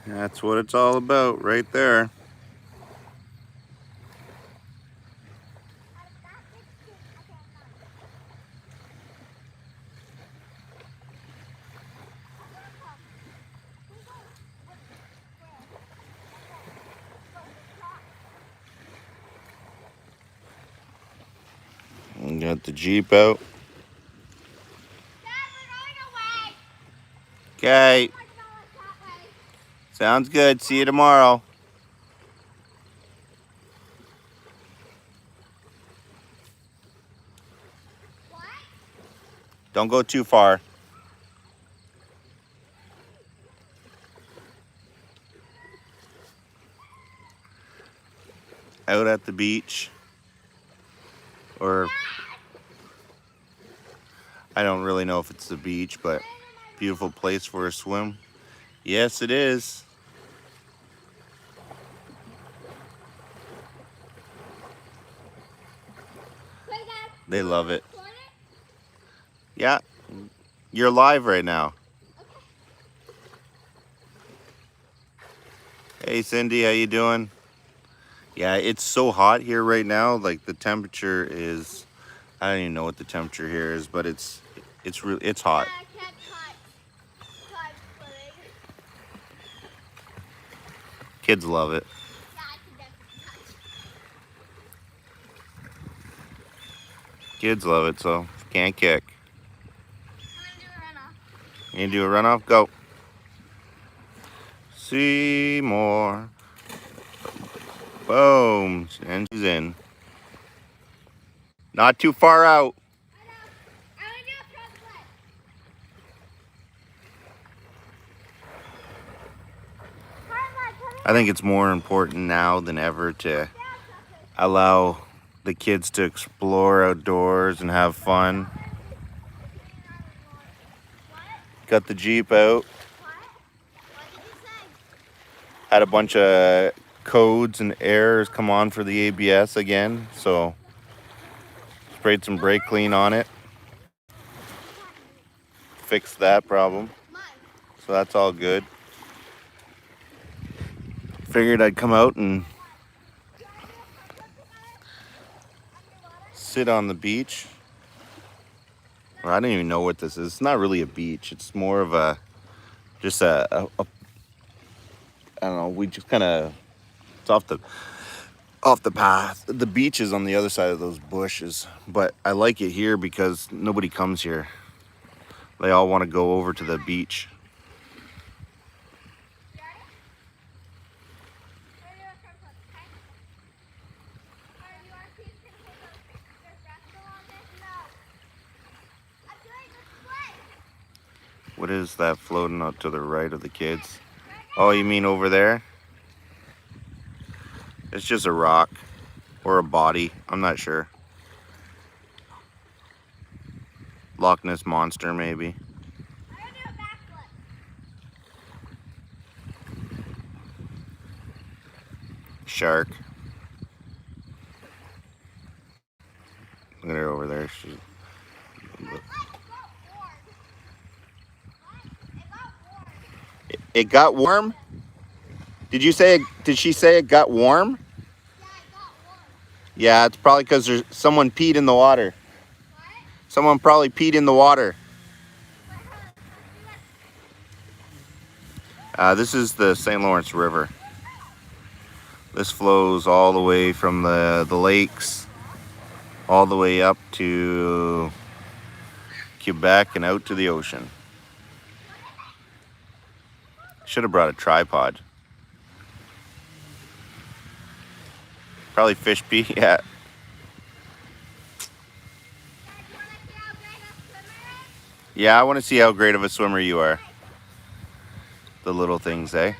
That's what it's all about right there. And got the Jeep out. Okay. Sounds good. See you tomorrow. Don't go too far. Out at the beach. Or I don't really know if it's the beach, but beautiful place for a swim. Yes, it is. They love it. Yeah, you're live right now. Hey Cindy, how you doing? Yeah, it's so hot here right now. Like the temperature is, I don't even know what the temperature here is, but it's hot. Kids love it. Kids love it, so can't kick. You gonna do a runoff? Go. See more. Boom. And she's in. Not too far out. I think it's more important now than ever to allow the kids to explore outdoors and have fun. Got the Jeep out. Had a bunch of codes and errors come on for the ABS again, so sprayed some brake clean on it. Fixed that problem. So that's all good. Figured I'd come out and sit on the beach. Well, I don't even know what this is. It's not really a beach. It's more of just a I don't know. We just kind of, it's off the path. The beach is on the other side of those bushes, but I like it here because nobody comes here. They all want to go over to the beach. What is that floating out to the right of the kids? Oh, you mean over there? It's just a rock or a body. I'm not sure. Loch Ness Monster, maybe. Shark. Look at her over there. It got warm? Did you say? Did she say it got warm? Yeah, it's probably because there's someone peed in the water. Someone probably peed in the water. This is the St. Lawrence River. This flows all the way from the lakes, all the way up to Quebec and out to the ocean. Should have brought a tripod. Probably fish pee, yeah. Yeah, I want to see how great of a swimmer you are. The little things, eh?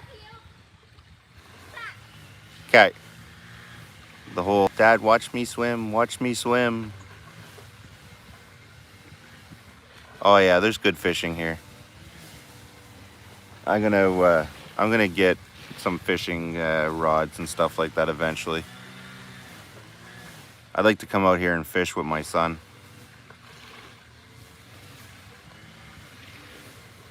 Okay. The whole, Dad, watch me swim, watch me swim. Oh yeah, there's good fishing here. I'm gonna get some fishing rods and stuff like that eventually. I'd like to come out here and fish with my son.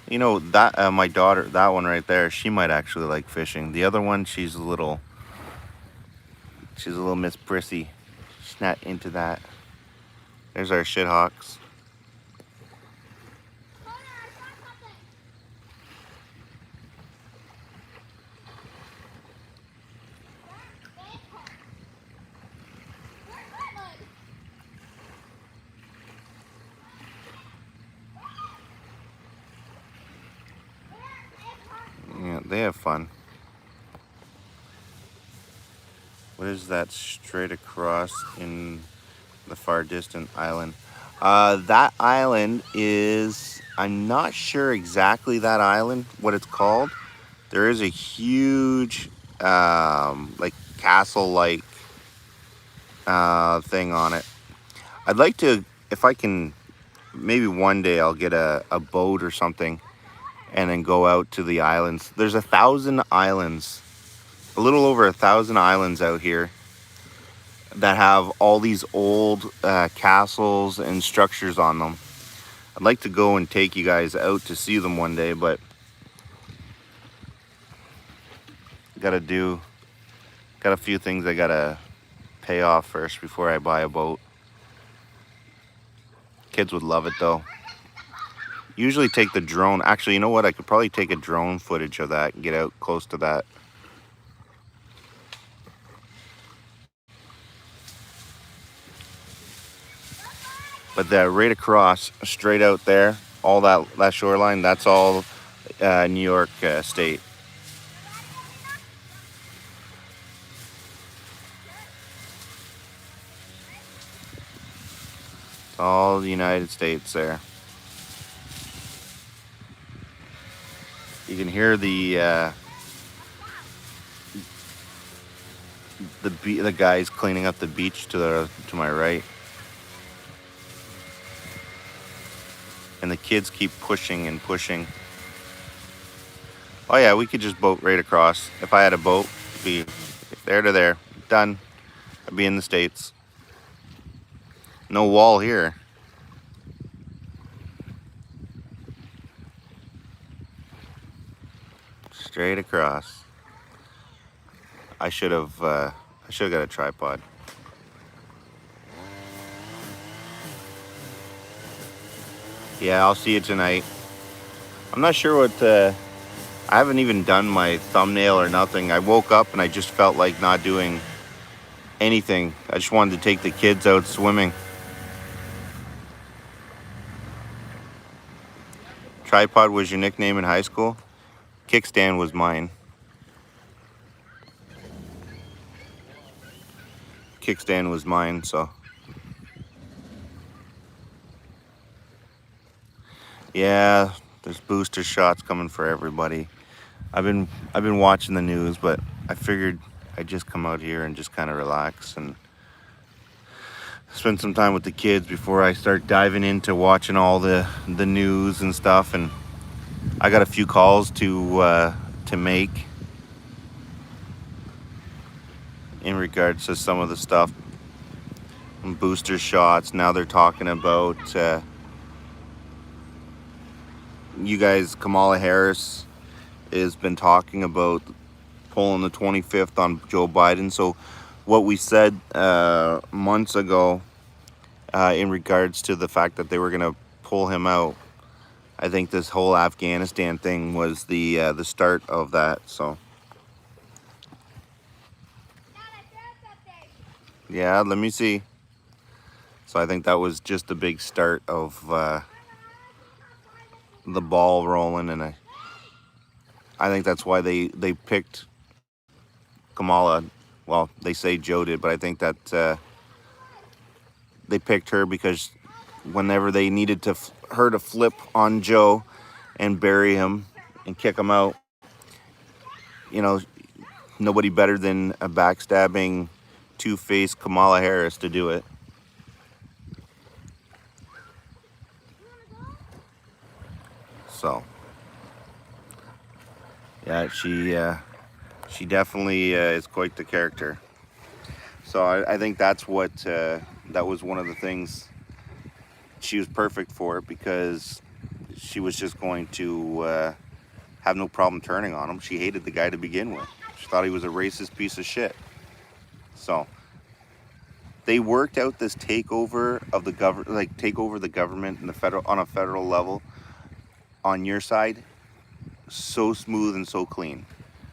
You know, that my daughter, that one right there, she might actually like fishing. The other one, she's a little Miss Prissy. She's not into that. There's our shithawks. Yeah, they have fun. What is that straight across in the far distant island? That island is, I'm not sure exactly that island, what it's called. There is a huge, like castle-like thing on it. I'd like to, if I can, maybe one day I'll get a boat or something and then go out to the islands. There's 1,000 islands, a little over 1,000 islands out here that have all these old castles and structures on them. I'd like to go and take you guys out to see them one day, but got a few things I gotta pay off first before I buy a boat. Kids would love it though. Usually take the drone. Actually, you know what? I could probably take a drone footage of that and get out close to that. But right across, straight out there, all that shoreline, that's all New York State. It's all the United States there. You can hear the guys cleaning up the beach to my right. And the kids keep pushing and pushing. Oh yeah, we could just boat right across. If I had a boat, it'd be there to there. Done. I'd be in the States. No wall here. Straight across. I should have got a tripod. Yeah, I'll see you tonight. I'm not sure what, I haven't even done my thumbnail or nothing. I woke up and I just felt like not doing anything. I just wanted to take the kids out swimming. Tripod was your nickname in high school? Kickstand was mine. Kickstand was mine, so. Yeah, there's booster shots coming for everybody. I've been watching the news, but I figured I'd just come out here and just kind of relax and spend some time with the kids before I start diving into watching all the news and stuff. And I got a few calls to make in regards to some of the stuff. Booster shots. Now they're talking about you guys, Kamala Harris has been talking about pulling the 25th on Joe Biden. So what we said months ago in regards to the fact that they were going to pull him out, I think this whole Afghanistan thing was the start of that. So yeah, let me see. So I think that was just the big start of the ball rolling, and I think that's why they picked Kamala. Well, they say Joe did, but I think that they picked her because whenever they needed her to flip on Joe and bury him and kick him out, you know, nobody better than a backstabbing, two-faced Kamala Harris to do it. So, yeah, She definitely is quite the character. So I think that's what that was one of the things she was perfect for, because she was just going to have no problem turning on him. She hated the guy to begin with. She thought he was a racist piece of shit. So they worked out this takeover of the government, like take over the government and the federal on a federal level on your side, so smooth and so clean.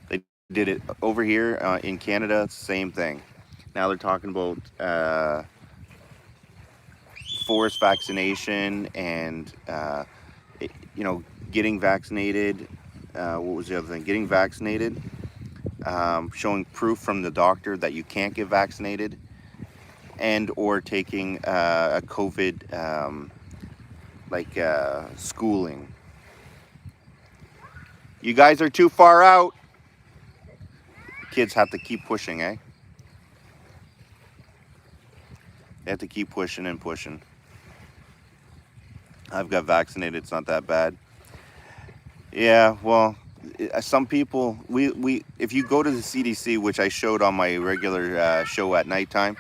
They did it over here in Canada, same thing. Now they're talking about forced vaccination and getting vaccinated. What was the other thing? Getting vaccinated, showing proof from the doctor that you can't get vaccinated, and or taking a COVID schooling. You guys are too far out. Kids have to keep pushing, eh? They have to keep pushing and pushing. I've got vaccinated. It's not that bad. Yeah, well, some people, we if you go to the CDC, which I showed on my regular show at nighttime,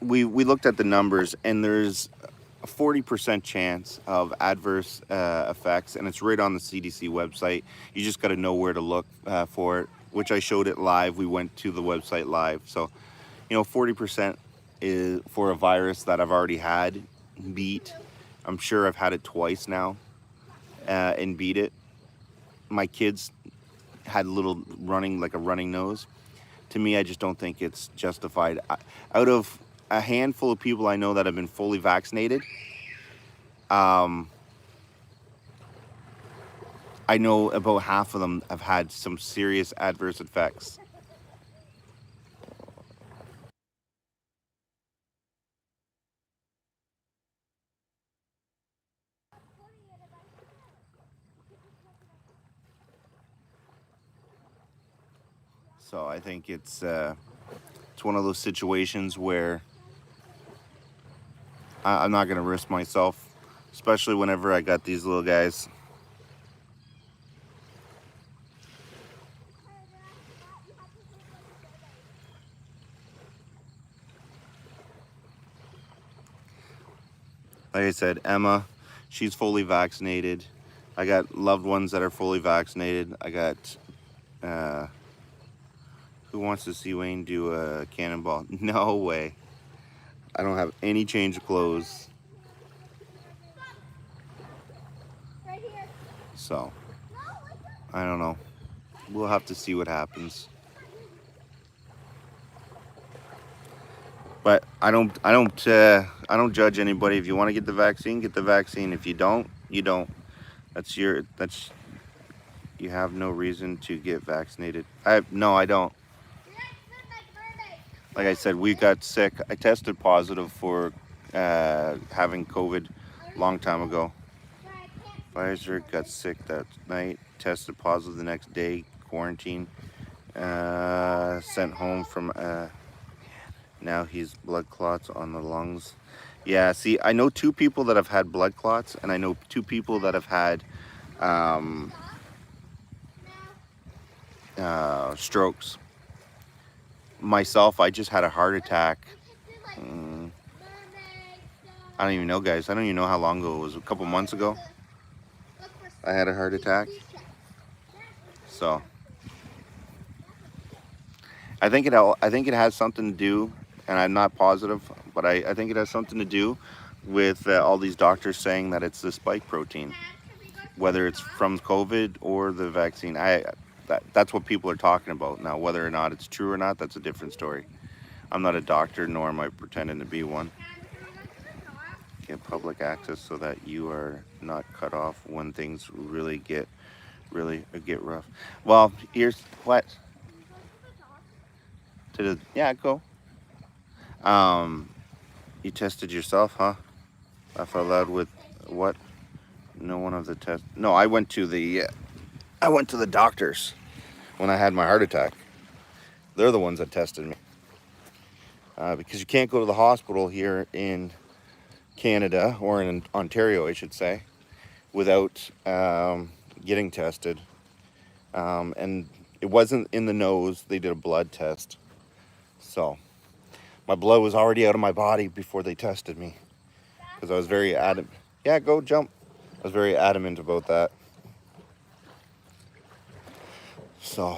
we looked at the numbers, and there's a 40% chance of adverse effects, and it's right on the CDC website. You just got to know where to look for it, which I showed it live. We went to the website live. So, 40% is for a virus that I've already had, beat. I'm sure I've had it twice now and beat it. My kids had a running nose. To me, I just don't think it's justified. Out of a handful of people I know that have been fully vaccinated, I know about half of them have had some serious adverse effects. So I think it's one of those situations where I'm not going to risk myself, especially whenever I got these little guys. Like I said, Emma, she's fully vaccinated. I got loved ones that are fully vaccinated. I got, who wants to see Wayne do a cannonball? No way. I don't have any change of clothes. So, I don't know. We'll have to see what happens. But I don't judge anybody. If you want to get the vaccine, get the vaccine. If you don't, you don't. You have no reason to get vaccinated. I don't. Like I said, we got sick. I tested positive for having COVID a long time ago. Pfizer got sick that night, tested positive the next day, quarantine, sent home from, now he's blood clots on the lungs. Yeah, see, I know 2 people that have had blood clots, and I know 2 people that have had strokes. Myself, I just had a heart attack. I don't even know, guys. I don't even know how long ago it was. A couple months ago, I had a heart attack. So I think it has something to do, and I'm not positive, but I think it has something to do with all these doctors saying that it's the spike protein, whether it's from COVID or the vaccine. That's what people are talking about now. Whether or not it's true or not, that's a different story. I'm not a doctor, nor am I pretending to be one. Get public access so that you are not cut off when things really get rough. Well, here's what. Go. You tested yourself, huh? Laugh out loud with what? No one of the test. No, I went to the doctors when I had my heart attack. They're the ones that tested me. Because you can't go to the hospital here in Canada, or in Ontario, I should say, without getting tested. and it wasn't in the nose. They did a blood test. So my blood was already out of my body before they tested me, because I was very adamant. Yeah, go jump. I was very adamant about that. So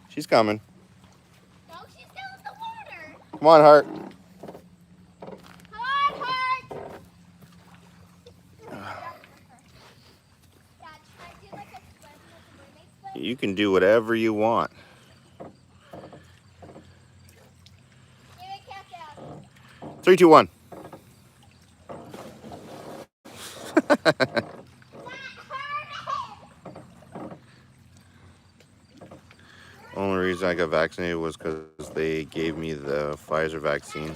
she's coming. No, she's still in the water. Come on, Heart. You can do whatever you want. 3, 2, 1. Only reason I got vaccinated was because they gave me the Pfizer vaccine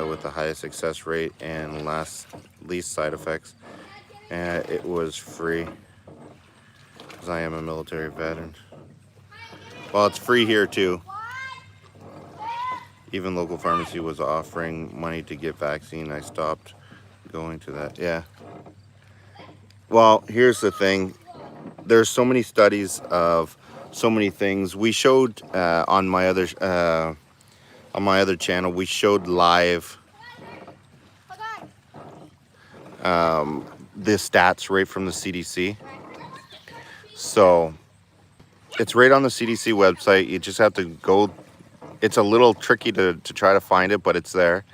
with the highest success rate and least side effects. And it was free because I am a military veteran. Well, it's free here too. Even local pharmacy was offering money to get vaccine. I stopped going to that. Yeah. Well, here's the thing. There's so many studies of so many things. We showed on my other channel. We showed live the stats right from the CDC. So it's right on the CDC website. You just have to go. It's a little tricky to try to find it, but it's there.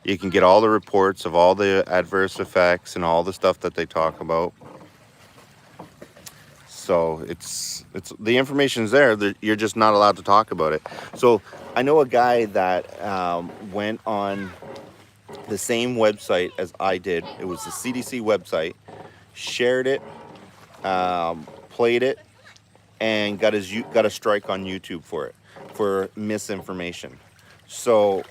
You can get all the reports of all the adverse effects and all the stuff that they talk about. So it's the information's there. You're just not allowed to talk about it. So I know a guy that went on the same website as I did. It was the CDC website. Shared it, played it, and got a strike on YouTube for it, for misinformation. So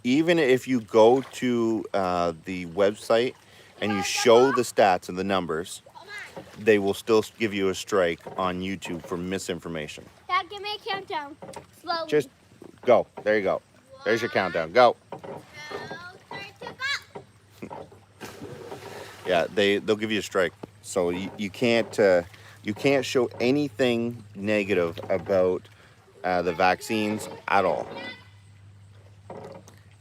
even if you go to the website and you show the stats and the numbers, they will still give you a strike on YouTube for misinformation. Dad, give me a countdown. Slowly. Just go. There you go. There's your countdown. Go. 3, 2, go. Yeah, they'll give you a strike. So you can't show anything negative about the vaccines at all.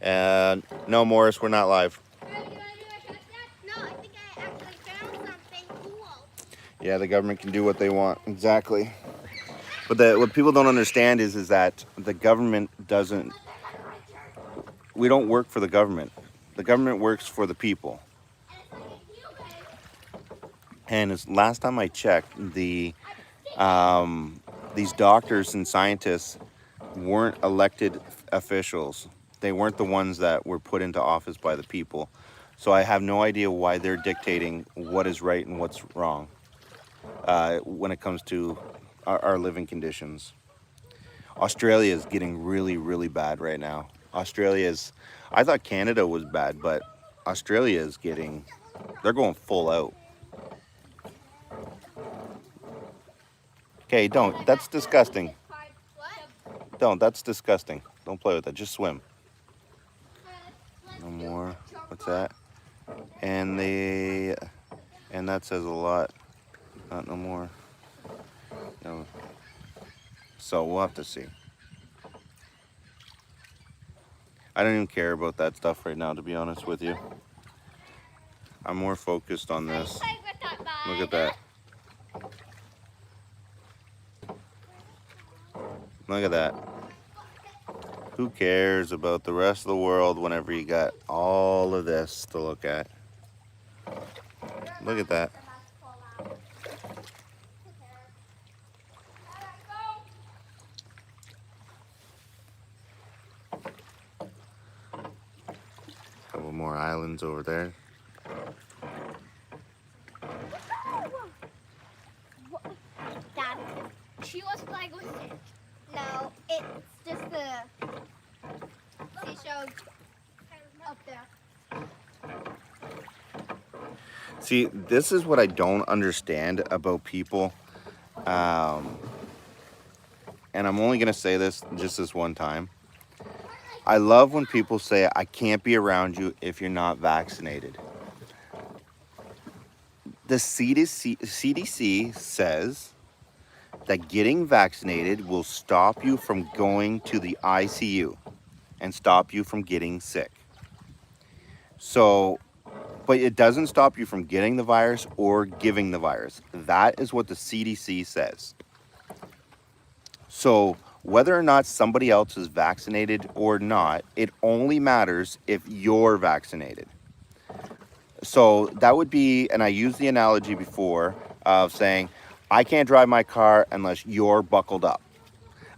No, Morris, we're not live. No, I think I actually found something cool. Yeah, the government can do what they want. Exactly. But what people don't understand is that the government doesn't. We don't work for the government. The government works for the people. And last time I checked, these doctors and scientists weren't elected officials. They weren't the ones that were put into office by the people. So I have no idea why they're dictating what is right and what's wrong when it comes to our living conditions. Australia is getting really, really bad right now. I thought Canada was bad, but Australia is they're going full out. Okay, don't. That's disgusting. That's disgusting. Don't play with that. Just swim. No more. What's that? And that says a lot. Not no more. No. So we'll have to see. I don't even care about that stuff right now, to be honest with you. I'm more focused on this. Look at that. Look at that. Who cares about the rest of the world whenever you got all of this to look at? Look at that. Couple more islands over there. Dad, she was flag was sick. No, it's just the seashell up there. See, this is what I don't understand about people. And I'm only going to say this just this one time. I love when people say, I can't be around you if you're not vaccinated. The CDC says that getting vaccinated will stop you from going to the ICU and stop you from getting sick. So, but it doesn't stop you from getting the virus or giving the virus. That is what the CDC says. So, whether or not somebody else is vaccinated or not, it only matters if you're vaccinated. So, that would be, and I used the analogy before of saying, I can't drive my car unless you're buckled up.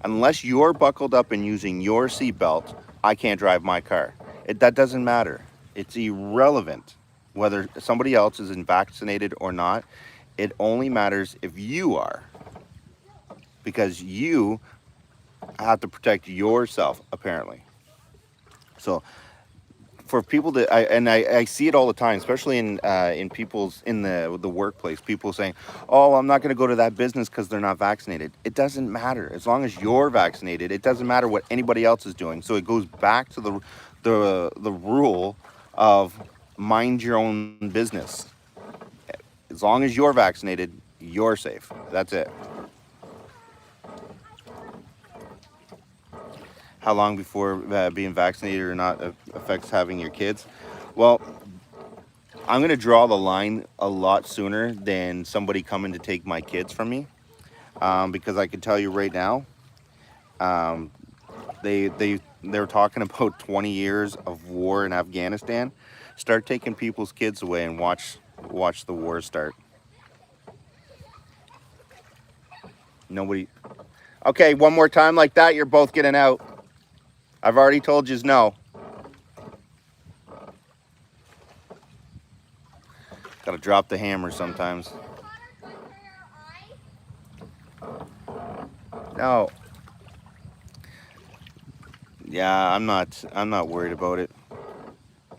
Unless you're buckled up and using your seatbelt, I can't drive my car. That doesn't matter. It's irrelevant whether somebody else is vaccinated or not. It only matters if you are, because you have to protect yourself, apparently. So for people that I see it all the time, especially in people's in the workplace, people saying, "Oh, I'm not going to go to that business because they're not vaccinated." It doesn't matter as long as you're vaccinated. It doesn't matter what anybody else is doing. So it goes back to the rule of mind your own business. As long as you're vaccinated, you're safe. That's it. How long before being vaccinated or not affects having your kids? Well, I'm going to draw the line a lot sooner than somebody coming to take my kids from me, because I can tell you right now, um, they're talking about 20 years of war in Afghanistan. Start taking people's kids away and watch the war start. Nobody. Okay, one more time like that, you're both getting out. I've already told you no. Gotta drop the hammer sometimes. No. Yeah, I'm not worried about it.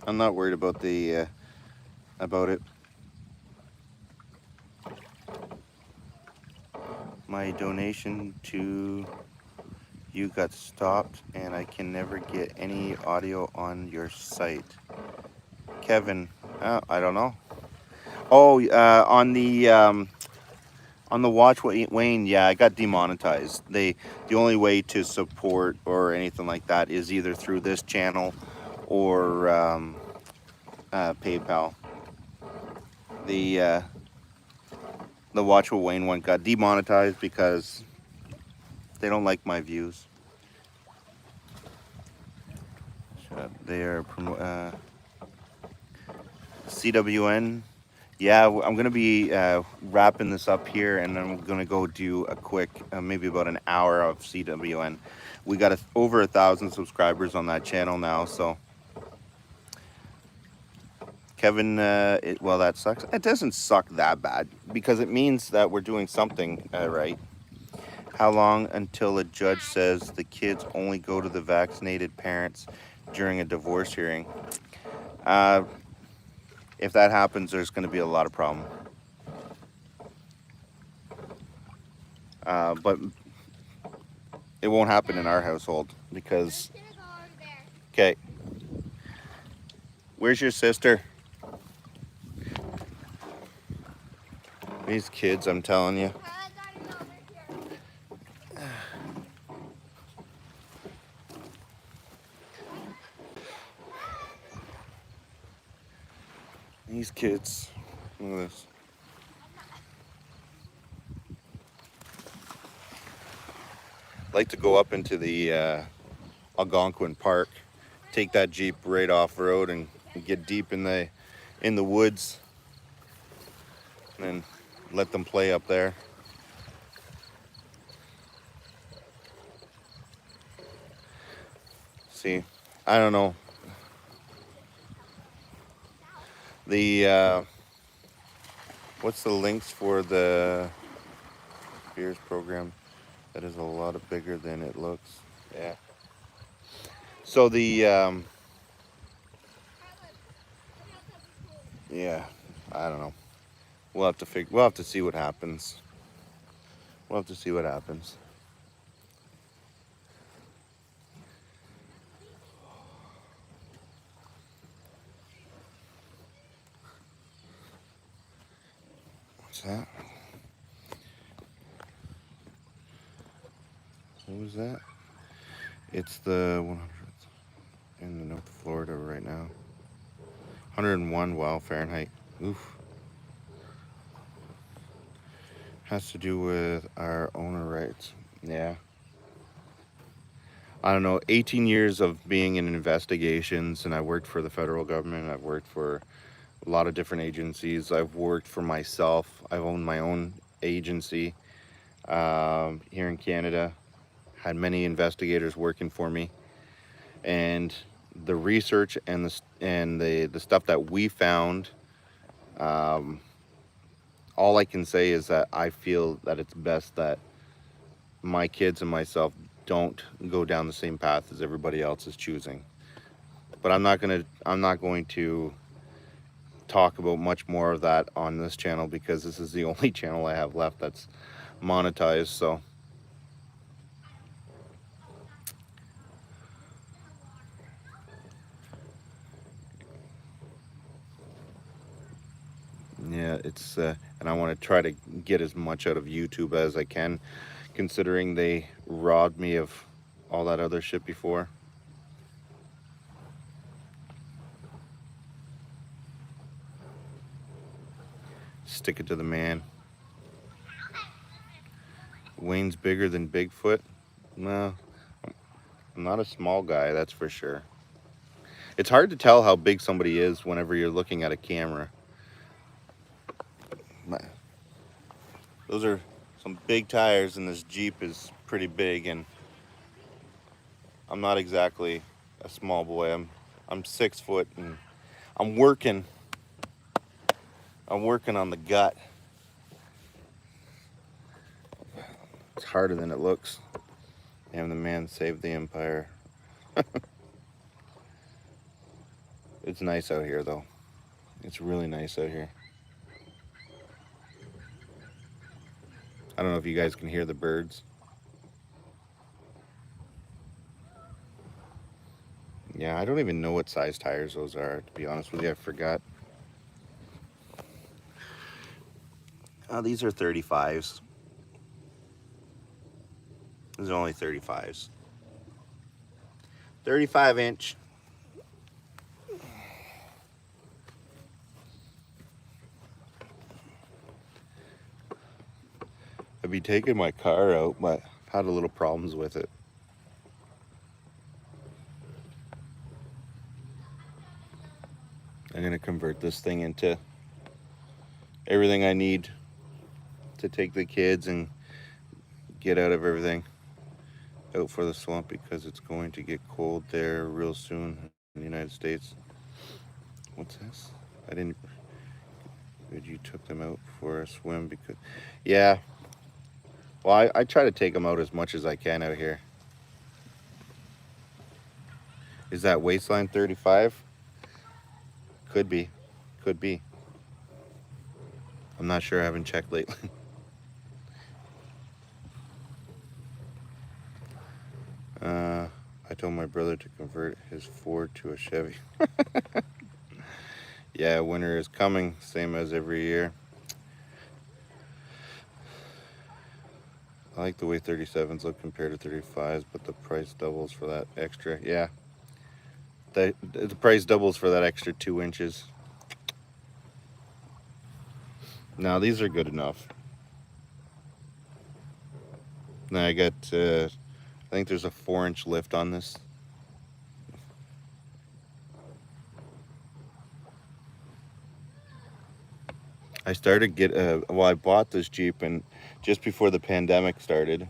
I'm not worried about about it. My donation to you got stopped and I can never get any audio on your site. Kevin, I don't know. Oh, on the Watch Wayne, yeah, I got demonetized. The only way to support or anything like that is either through this channel or PayPal. The Watch What Wayne one got demonetized because they don't like my views. They are CWN. Yeah, I'm gonna be wrapping this up here, and I'm gonna go do a quick, maybe about an hour of CWN. We got over 1,000 subscribers on that channel now, so. Kevin, well, that sucks. It doesn't suck that bad because it means that we're doing something right. How long until a judge says the kids only go to the vaccinated parents during a divorce hearing? If that happens, there's going to be a lot of problem. But it won't happen in our household because. Okay. Where's your sister? These kids, I'm telling you. These kids. Look at this. I like to go up into the Algonquin Park, take that Jeep right off road and get deep in the woods, and then let them play up there. See, I don't know. The what's the links for the Spears program? That is a lot bigger than it looks. Yeah. So the yeah, I don't know. We'll have to We'll have to see what happens. We'll have to see what happens. What's that? What was that? It's the 100th in North Florida right now. 101, wow, Fahrenheit. Oof. Has to do with our owner rights. Yeah. I don't know, 18 years of being in investigations, and I worked for the federal government. I've worked for a lot of different agencies. I've worked for myself. I've owned my own agency here in Canada. Had many investigators working for me, and the research and the stuff that we found. Um, all I can say is that I feel that it's best that my kids and myself don't go down the same path as everybody else is choosing. But I'm not going to talk about much more of that on this channel, because this is the only channel I have left that's monetized. So yeah, it's and I want to try to get as much out of YouTube as I can, considering they robbed me of all that other shit before. Stick it to the man. Wayne's bigger than Bigfoot? No, I'm not a small guy, that's for sure. It's hard to tell how big somebody is whenever you're looking at a camera. Those are some big tires, and this Jeep is pretty big, and I'm not exactly a small boy. I'm 6 foot, and I'm working on the gut. It's harder than it looks. Damn, the man saved the empire. It's nice out here, though. It's really nice out here. I don't know if you guys can hear the birds. Yeah, I don't even know what size tires those are, to be honest with you. I forgot. These are 35s. These are only 35s. 35-inch. I'd be taking my car out, but had a little problems with it. I'm gonna convert this thing into everything I need to take the kids and get out of everything out for the swamp, because it's going to get cold there real soon in the United States. What's this? I didn't. You took them out for a swim because, yeah. Well, I try to take them out as much as I can out here. Is that waistline 35? Could be. Could be. I'm not sure. I haven't checked lately. I told my brother to convert his Ford to a Chevy. Yeah, winter is coming, same as every year. I like the way 37s look compared to 35s, but the price doubles for that extra. Yeah, the price doubles for that extra 2 inches. Now these are good enough. Now I got, I think there's a 4-inch lift on this. I started well, I bought this Jeep and just before the pandemic started,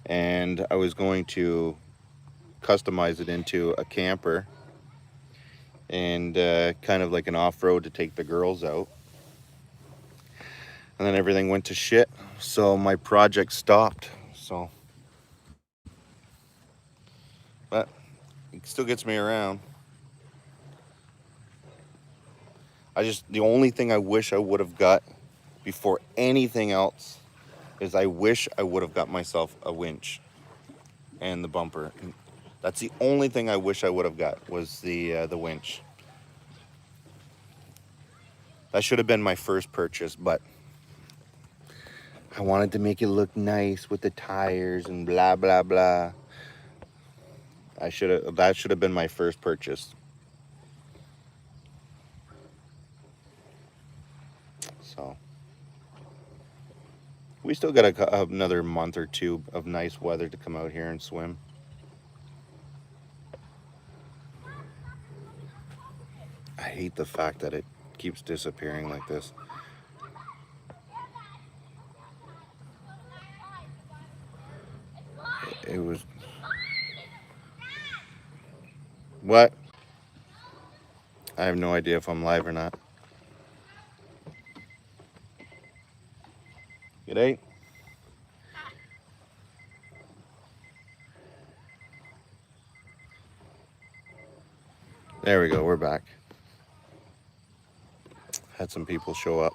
and I was going to customize it into a camper and kind of like an off-road to take the girls out. And then everything went to shit, so my project stopped. So, but it still gets me around. The only thing I wish I would have got before anything else is I wish I would have got myself a winch and the bumper. That's the only thing I wish I would have got, was the winch. That should have been my first purchase, but I wanted to make it look nice with the tires and blah, blah, blah. That should have been my first purchase. So we still got another month or two of nice weather to come out here and swim. I hate the fact that it keeps disappearing like this. It was... What? I have no idea if I'm live or not. G'day. There we go, we're back. Had some people show up.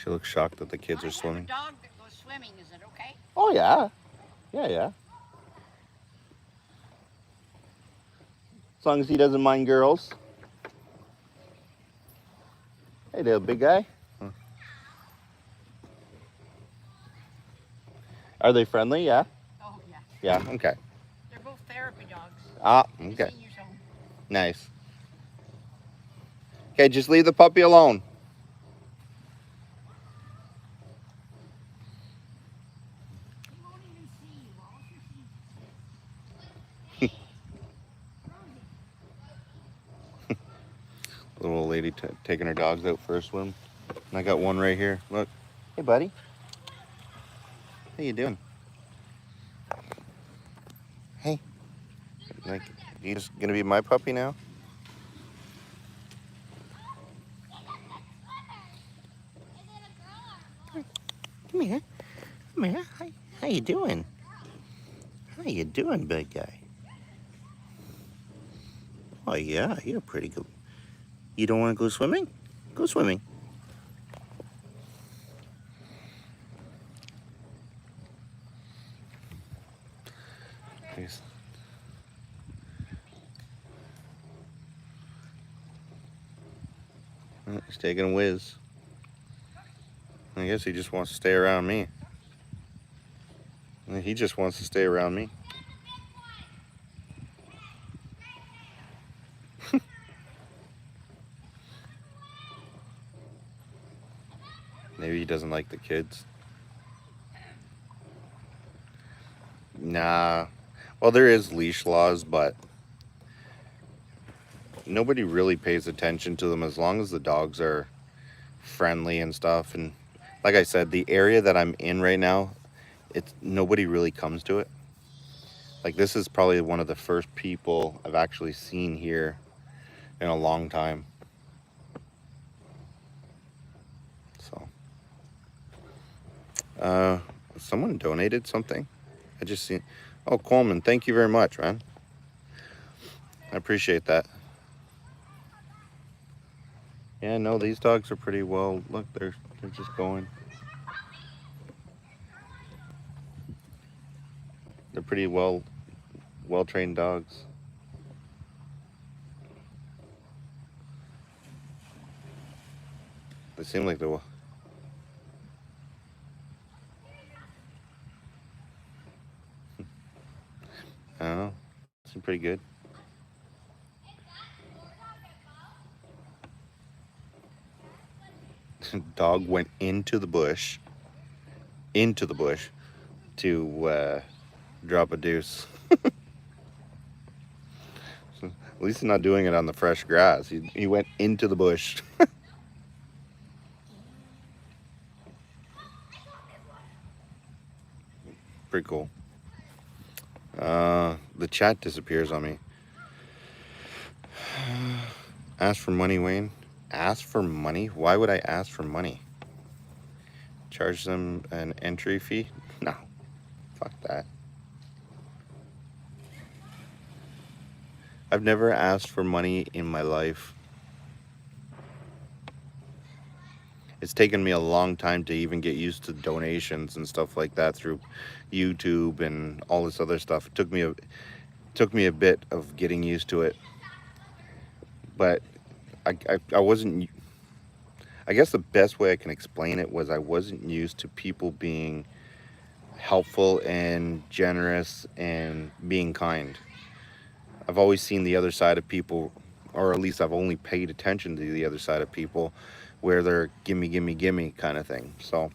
She looks shocked that the kids are swimming. I have a dog that goes swimming, is it okay? Oh yeah. Yeah. As long as he doesn't mind girls. Hey there, big guy. Are they friendly? Yeah? Oh, yeah. Yeah, okay. They're both therapy dogs. Ah, okay. Seniors home. Nice. Okay, just leave the puppy alone. He won't even see you. Little old lady taking her dogs out for a swim. And I got one right here. Look. Hey, buddy. How you doing? Hey. Like, you just gonna be my puppy now? Come here. Come here. Hi. How you doing? How you doing, big guy? Oh, yeah. You're pretty good. You don't want to go swimming? Go swimming. He's taking a whiz. I guess he just wants to stay around me. He just wants to stay around me. Maybe he doesn't like the kids. Nah. Well, there is leash laws, but nobody really pays attention to them as long as the dogs are friendly and stuff. And like I said, the area that I'm in right now, nobody really comes to it. Like, this is probably one of the first people I've actually seen here in a long time. So, someone donated something. I just seen. Oh, Coleman, thank you very much, man. I appreciate that. Yeah, no, these dogs are pretty well. Look, they're just going. They're pretty well trained dogs. They seem like they're. I don't know. Seem pretty good. Dog went into the bush to drop a deuce. So, at least he's not doing it on the fresh grass. He went into the bush. Pretty cool. The chat disappears on me. Ask for money, Wayne. Ask for money? Why would I ask for money? Charge them an entry fee? No. Fuck that. I've never asked for money in my life. It's taken me a long time to even get used to donations and stuff like that through YouTube and all this other stuff. It took me a bit of getting used to it. But I wasn't I guess the best way I can explain it was I wasn't used to people being helpful and generous and being kind. I've always seen the other side of people, or at least I've only paid attention to the other side of people where they're gimme, gimme, gimme kind of thing. So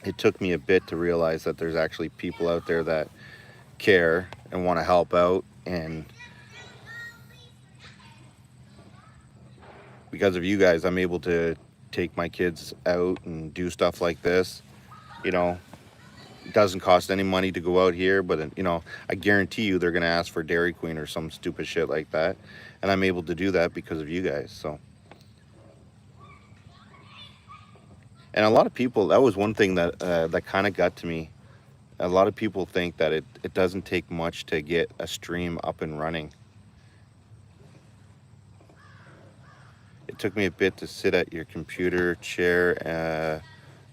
it took me a bit to realize that there's actually people out there that care and want to help out. And because of you guys, I'm able to take my kids out and do stuff like this. You know, it doesn't cost any money to go out here, but you know, I guarantee you they're going to ask for Dairy Queen or some stupid shit like that. And I'm able to do that because of you guys. So, and a lot of people, that was one thing that that kind of got to me. A lot of people think that it doesn't take much to get a stream up and running. It took me a bit to sit at your computer chair,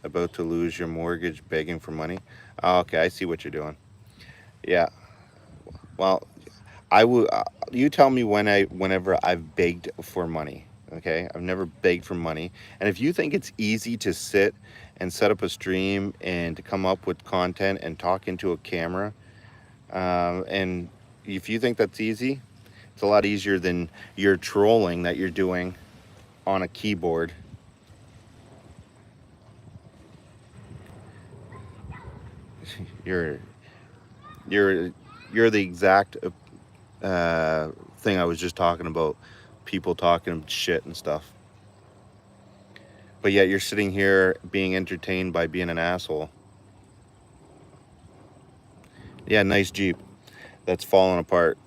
about to lose your mortgage, begging for money. Oh, okay, I see what you're doing. Yeah. Well, I would. You tell me whenever I've begged for money. Okay, I've never begged for money. And if you think it's easy to sit and set up a stream and to come up with content and talk into a camera, and if you think that's easy, it's a lot easier than your trolling that you're doing on a keyboard. You're you're you're the exact thing I was just talking about. People talking shit and stuff. But yet you're sitting here being entertained by being an asshole. Yeah, nice Jeep. That's falling apart.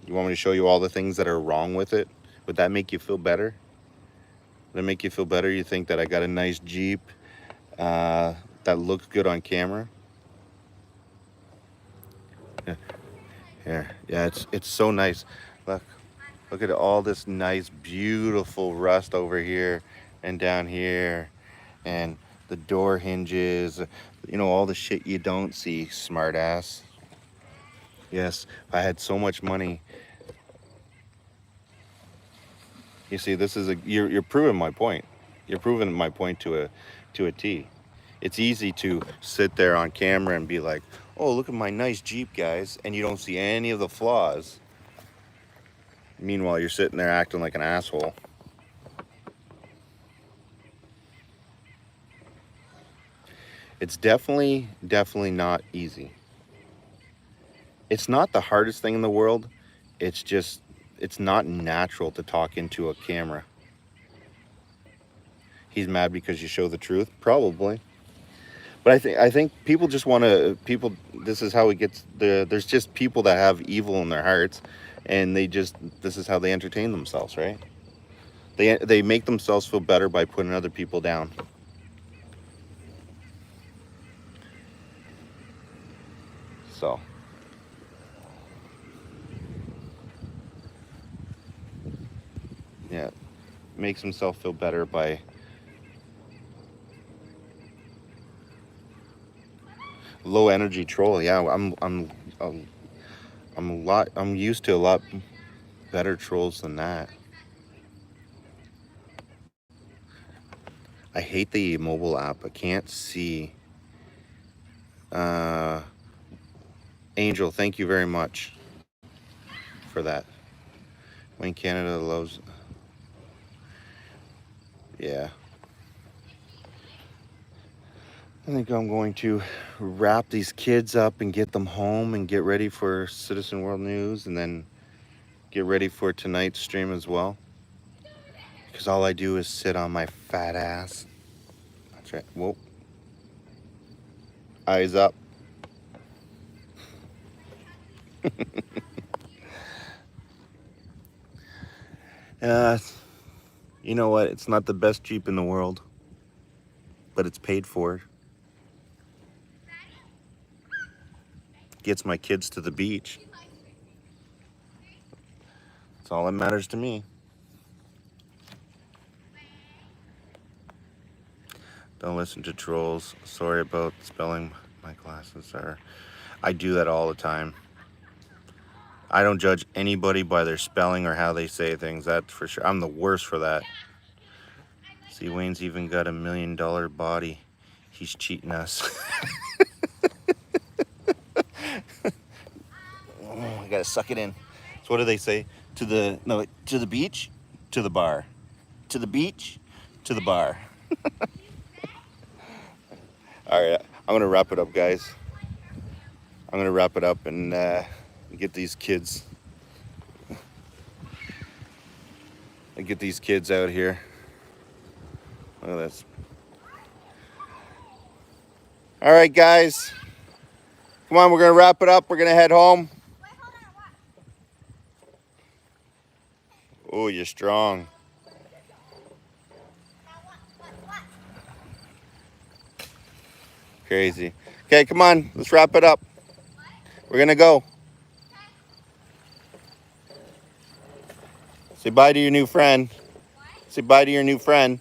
You want me to show you all the things that are wrong with it? Would that make you feel better? Would that make you feel better? You think that I got a nice Jeep that looks good on camera? Yeah, yeah. It's so nice. Look, look at all this nice, beautiful rust over here and down here, and the door hinges. You know, all the shit you don't see, smartass. Yes, if I had so much money. You see, this is a you're proving my point. You're proving my point to a T. It's easy to sit there on camera and be like, "Oh, look at my nice Jeep, guys," and you don't see any of the flaws. Meanwhile, you're sitting there acting like an asshole. It's definitely not easy. It's not the hardest thing in the world. It's just it's not natural to talk into a camera. He's mad because you show the truth, probably. But I think people just want to people. This is how it gets. There's just people that have evil in their hearts, and they just this is how they entertain themselves, right? They make themselves feel better by putting other people down. So yeah, makes himself feel better by low energy troll. Yeah, I'm a lot. I'm used to a lot better trolls than that. I hate the mobile app. I can't see. Uh, Angel, thank you very much for that. When Canada loves, yeah. I think I'm going to wrap these kids up and get them home and get ready for Citizen World News, and then get ready for tonight's stream as well. Because all I do is sit on my fat ass. That's right. Whoa. Eyes up. Uh, you know what? It's not the best Jeep in the world, but it's paid for. Gets my kids to the beach. That's all that matters to me. Don't listen to trolls. Sorry about spelling. My glasses are. I do that all the time. I don't judge anybody by their spelling or how they say things. That's for sure. I'm the worst for that. See, Wayne's even got $1 million body. He's cheating us. Oh, I gotta suck it in. So what do they say? To the beach, to the bar. To the beach, to the bar. All right, I'm gonna wrap it up, guys. I'm gonna wrap it up and get these kids. Get these kids out here. Look at this. All right, guys. Come on, we're gonna wrap it up. We're gonna head home. Oh, you're strong. Crazy. Okay, come on. Let's wrap it up. We're gonna go. Say bye to your new friend. Say bye to your new friend.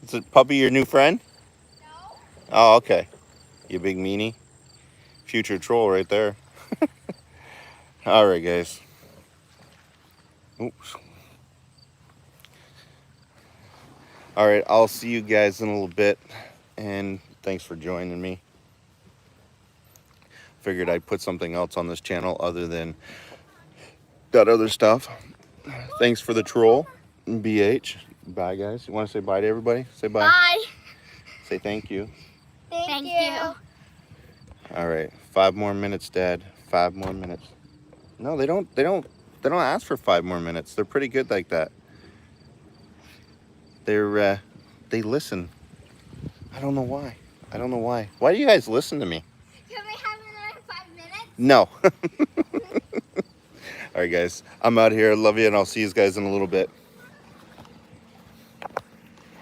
Is it Puppy your new friend? No. Oh, okay. You big meanie. Future troll right there. All right, guys. Oops. All right, I'll see you guys in a little bit. And thanks for joining me. Figured I'd put something else on this channel other than that other stuff. Thanks for the troll, BH. Bye, guys. You want to say bye to everybody? Say bye. Bye. Say thank you. Thank you. All right, 5 more minutes, Dad. 5 more minutes. No, they don't ask for 5 more minutes. They're pretty good like that. They listen. I don't know why. I don't know why. Why do you guys listen to me? Can we have another 5 minutes? No. All right, guys. I'm out here. Love you, and I'll see you guys in a little bit.